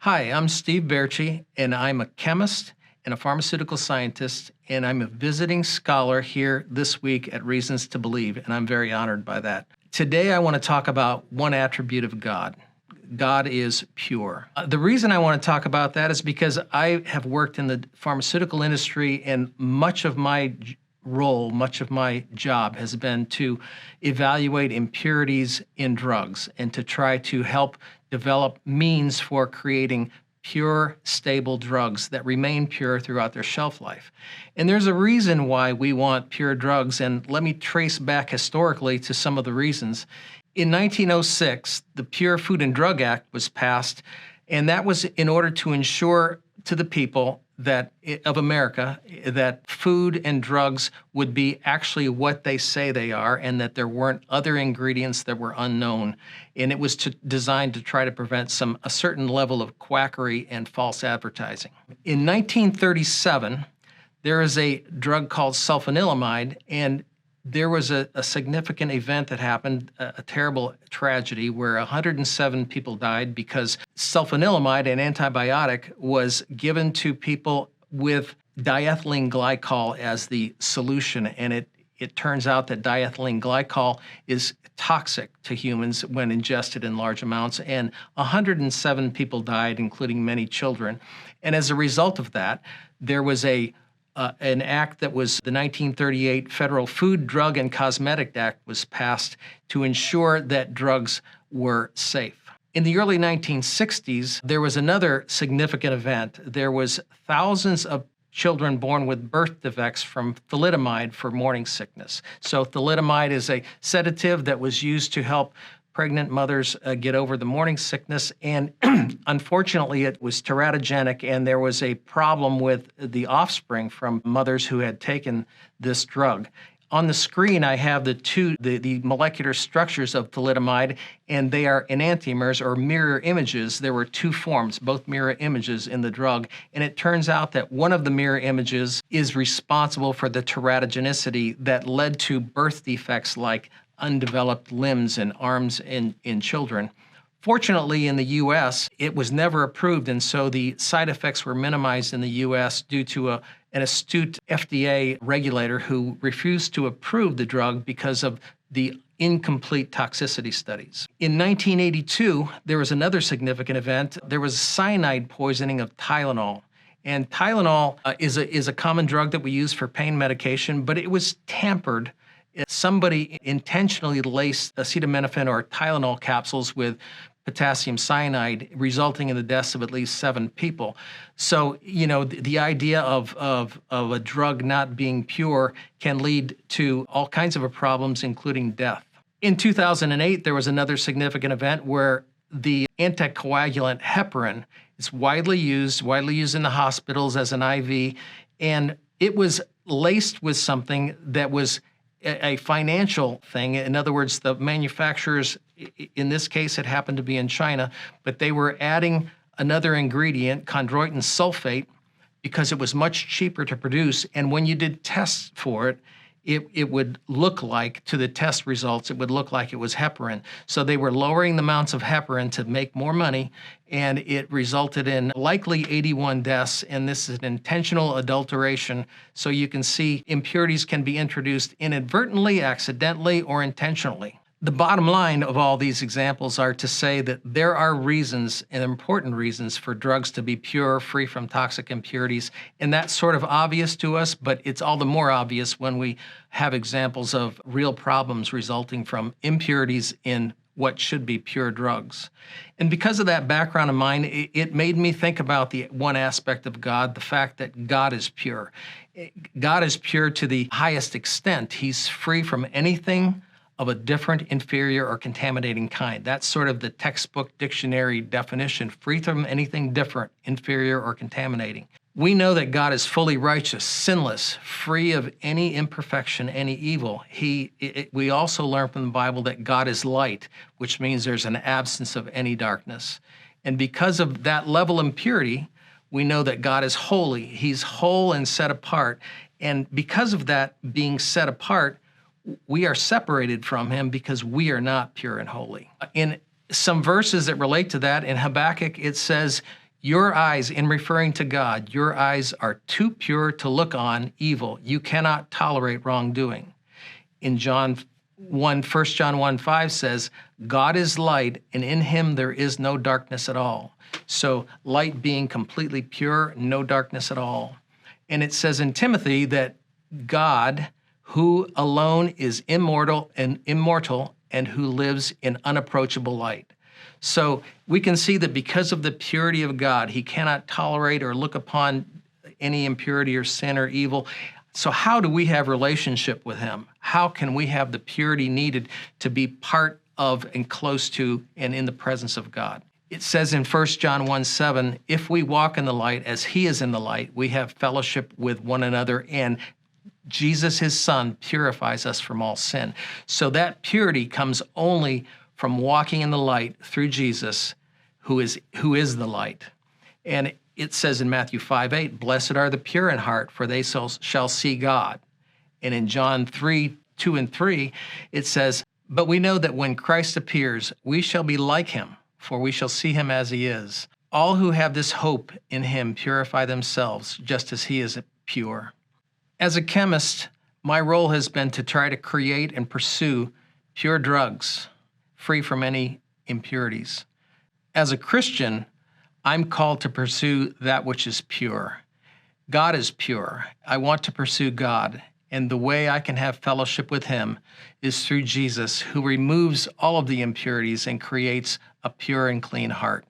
Hi, I'm Steve Baertschi, and I'm a chemist and a pharmaceutical scientist, and I'm a visiting scholar here this week at Reasons to Believe, and I'm very honored by that. Today, I want to talk about one attribute of God. God is pure. The reason I want to talk about that is because I have worked in the pharmaceutical industry, and much of my role, much of my job has been to evaluate impurities in drugs and to try to help develop means for creating pure, stable drugs that remain pure throughout their shelf life. And there's a reason why we want pure drugs, and let me trace back historically to some of the reasons. In 1906, the Pure Food and Drug Act was passed, and that was in order to ensure to the people of America that food and drugs would be actually what they say they are, and that there weren't other ingredients that were unknown. And it was designed to try to prevent a certain level of quackery and false advertising. In 1937, there is a drug called sulfanilamide, and there was a significant event that happened, a terrible tragedy where 107 people died because sulfanilamide, an antibiotic, was given to people with diethylene glycol as the solution. And it turns out that diethylene glycol is toxic to humans when ingested in large amounts, and 107 people died, including many children. And as a result of that, there was an act that was the 1938 Federal Food, Drug, and Cosmetic Act was passed to ensure that drugs were safe. In the early 1960s, there was another significant event. There was thousands of children born with birth defects from thalidomide for morning sickness. So thalidomide is a sedative that was used to help pregnant mothers get over the morning sickness, and unfortunately it was teratogenic, and there was a problem with the offspring from mothers who had taken this drug. On the screen, I have the molecular structures of thalidomide, and they are enantiomers or mirror images. There were two forms, both mirror images in the drug, and it turns out that one of the mirror images is responsible for the teratogenicity that led to birth defects like undeveloped limbs and arms in children. Fortunately, in the U.S., it was never approved, and so the side effects were minimized in the U.S. due to an astute FDA regulator who refused to approve the drug because of the incomplete toxicity studies. In 1982, there was another significant event. There was cyanide poisoning of Tylenol. And Tylenol is a common drug that we use for pain medication, but it was tampered. Somebody intentionally laced acetaminophen or Tylenol capsules with potassium cyanide, resulting in the deaths of at least 7 people. So, the idea of a drug not being pure can lead to all kinds of problems, including death. In 2008, there was another significant event where the anticoagulant heparin is widely used in the hospitals as an IV, and it was laced with something that was a financial thing. In other words, the manufacturers, in this case, it happened to be in China, but they were adding another ingredient, chondroitin sulfate, because it was much cheaper to produce. And when you did tests for it, it would look like, to the test results, it would look like it was heparin. So they were lowering the amounts of heparin to make more money, and it resulted in likely 81 deaths, and this is an intentional adulteration. So you can see impurities can be introduced inadvertently, accidentally, or intentionally. The bottom line of all these examples are to say that there are reasons, and important reasons, for drugs to be pure, free from toxic impurities, and that's sort of obvious to us, but it's all the more obvious when we have examples of real problems resulting from impurities in what should be pure drugs. And because of that background of mine, it made me think about the one aspect of God, the fact that God is pure. God is pure to the highest extent. He's free from anything of a different, inferior, or contaminating kind. That's sort of the textbook dictionary definition, free from anything different, inferior, or contaminating. We know that God is fully righteous, sinless, free of any imperfection, any evil. We also learn from the Bible that God is light, which means there's an absence of any darkness. And because of that level of impurity, we know that God is holy. He's whole and set apart. And because of that being set apart, we are separated from him because we are not pure and holy. In some verses that relate to that, in Habakkuk, it says, Your eyes, in referring to God, your eyes are too pure to look on evil. You cannot tolerate wrongdoing. In John 1 John 1:5 says, God is light, and in him there is no darkness at all. So light being completely pure, no darkness at all. And it says in Timothy that God, who alone is immortal and who lives in unapproachable light. So we can see that because of the purity of God, he cannot tolerate or look upon any impurity or sin or evil. So how do we have relationship with him? How can we have the purity needed to be part of and close to and in the presence of God? It says in 1 John 1:7, if we walk in the light as he is in the light, we have fellowship with one another, and Jesus, his son, purifies us from all sin. So that purity comes only from walking in the light through Jesus, who is the light. And it says in Matthew 5:8, blessed are the pure in heart, for they shall see God. And in John 3:2 and 3, it says, but we know that when Christ appears, we shall be like him, for we shall see him as he is. All who have this hope in him purify themselves, just as he is pure. As a chemist, my role has been to try to create and pursue pure drugs, free from any impurities. As a Christian, I'm called to pursue that which is pure. God is pure. I want to pursue God, and the way I can have fellowship with him is through Jesus, who removes all of the impurities and creates a pure and clean heart.